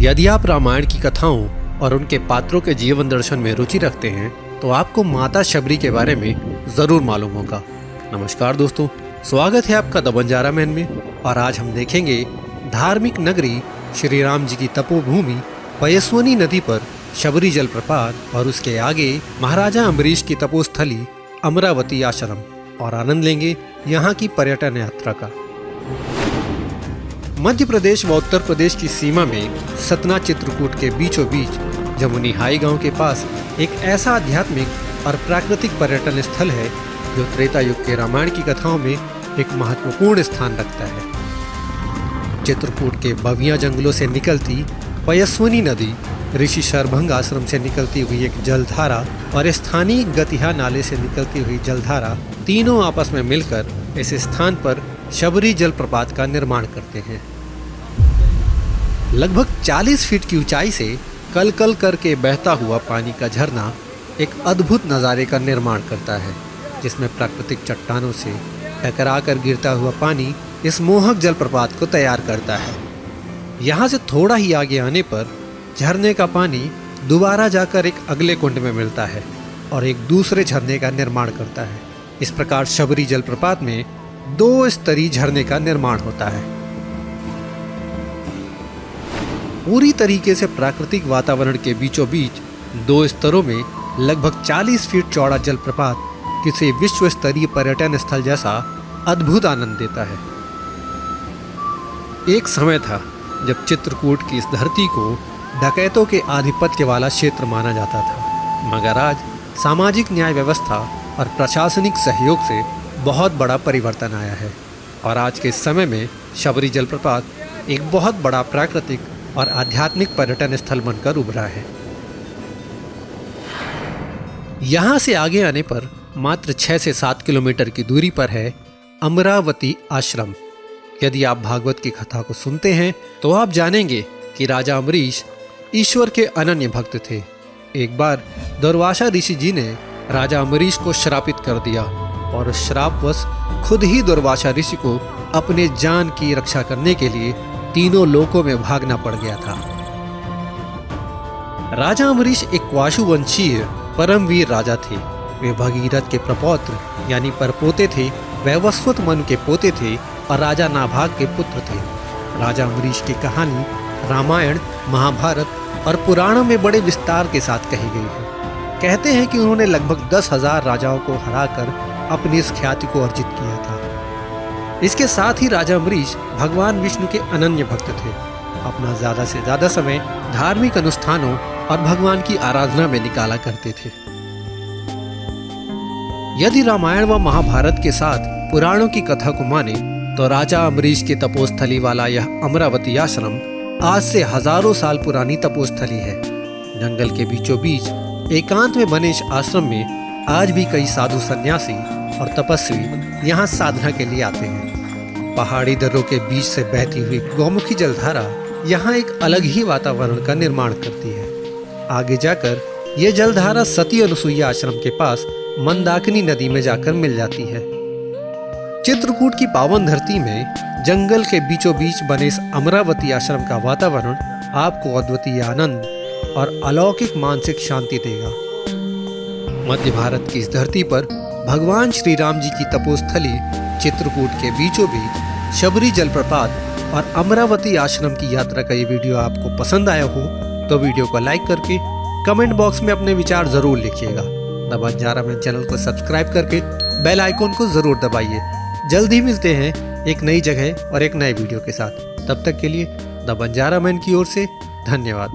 यदि आप रामायण की कथाओं और उनके पात्रों के जीवन दर्शन में रुचि रखते हैं तो आपको माता शबरी के बारे में ज़रूर मालूम होगा। नमस्कार दोस्तों, स्वागत है आपका द बंजारा मैन में। और आज हम देखेंगे धार्मिक नगरी श्री राम जी की तपोभूमि पयस्विनी नदी पर शबरी जलप्रपात और उसके आगे महाराजा अम्बरीश की तपोस्थली अमरावती आश्रम, और आनंद लेंगे यहाँ की पर्यटन यात्रा का। मध्य प्रदेश व उत्तर प्रदेश की सीमा में सतना चित्रकूट के बीचों बीच जमुनी हाई गांव के पास एक ऐसा आध्यात्मिक और प्राकृतिक पर्यटन स्थल है जो त्रेता युग के रामायण की कथाओं में एक महत्वपूर्ण स्थान रखता है। चित्रकूट के बविया जंगलों से निकलती पयस्विनी नदी, ऋषि शरभंग आश्रम से निकलती हुई एक जलधारा और स्थानीय गतिहा नाले से निकलती हुई जलधारा, तीनों आपस में मिलकर इस स्थान पर शबरी जलप्रपात का निर्माण करते हैं। लगभग 40 फीट की ऊंचाई से कल कल करके बहता हुआ पानी का झरना एक अद्भुत नज़ारे का निर्माण करता है, जिसमें प्राकृतिक चट्टानों से टकरा कर गिरता हुआ पानी इस मोहक जलप्रपात को तैयार करता है। यहाँ से थोड़ा ही आगे आने पर झरने का पानी दोबारा जाकर एक अगले कुंड में मिलता है और एक दूसरे झरने का निर्माण करता है। इस प्रकार शबरी जलप्रपात में 2 स्तरीय झरने का निर्माण होता है। पूरी तरीके से प्राकृतिक वातावरण के बीचों बीच 2 स्तरों में लगभग 40 फीट चौड़ा जलप्रपात किसी विश्व स्तरीय पर्यटन स्थल जैसा अद्भुत आनंद देता है। एक समय था जब चित्रकूट की इस धरती को डकैतों के आधिपत्य वाला क्षेत्र माना जाता था, मगर आज सामाजिक न्याय व्यवस्था और प्रशासनिक सहयोग से बहुत बड़ा परिवर्तन आया है और आज के समय में शबरी जलप्रपात एक बहुत बड़ा प्राकृतिक और आध्यात्मिक पर्यटन स्थल बनकर उभरा है। यहाँ से आगे आने पर मात्र 6 से 7 किलोमीटर की दूरी पर है अमरावती आश्रम। यदि आप भागवत की कथा को सुनते हैं तो आप जानेंगे कि राजा अम्बरीश ईश्वर के अनन्य भक्त थे। एक बार दुर्वासा ऋषि जी ने राजा अम्बरीश को श्रापित कर दिया और उस श्रापवश खुद ही दुर्वासा ऋषि को अपने जान की रक्षा करने के लिए तीनों लोकों में भागना पड़ गया था। राजा अम्बरीश एक क्वाशुवंशीय परमवीर राजा थे। वे भगीरथ के प्रपौत्र यानी परपोते थे, वैवस्वत मनु के पोते थे और राजा नाभाग के पुत्र थे। राजा अम्बरीश की कहानी रामायण, महाभारत और पुराणों में बड़े विस्तार के साथ कही गई है। कहते हैं कि उन्होंने लगभग 10,000 राजाओं को हराकर अपनी इस ख्याति को अर्जित किया था। इसके साथ ही राजा अम्बरीश भगवान विष्णु के अनन्य भक्त थे। अपना ज़्यादा से ज़्यादा समय धार्मिक अनुष्ठानों और भगवान की आराधना में निकाला करते थे। यदि रामायण व महाभारत के साथ पुराणों की कथा को माने तो राजा अम्बरीश की तपोस्थली वाला यह अमरावती आश्रम आज से हजारों साल पुरानी तपोस्थली है। जंगल के बीचों बीच एकांत में बने इस आश्रम में आज भी कई साधु सन्यासी और तपस्वी यहाँ साधना के लिए आते हैं। पहाड़ी दर्रों के बीच से बहती हुई गौमुखी जलधारा यहाँ एक अलग ही वातावरण का निर्माण करती है। आगे जाकर ये जलधारा सती अनुसुईया आश्रम के पास मंदाकिनी नदी में जाकर मिल जाती है। चित्रकूट की पावन धरती में जंगल के बीचों बीच बने इस अमरावती आश्रम का वातावरण आपको अद्वितीय आनंद और अलौकिक मानसिक शांति देगा। मध्य भारत की इस धरती पर भगवान श्री राम जी की तपोस्थली चित्रकूट के बीचों बीच शबरी जलप्रपात और अमरावती आश्रम की यात्रा का ये वीडियो आपको पसंद आया हो तो वीडियो को लाइक करके कमेंट बॉक्स में अपने विचार जरूर लिखिएगा। द बंजारा मैन चैनल को सब्सक्राइब करके बेल आइकॉन को जरूर दबाइए। जल्द ही मिलते हैं एक नई जगह और एक नए वीडियो के साथ। तब तक के लिए द बंजारा मैन की ओर से धन्यवाद।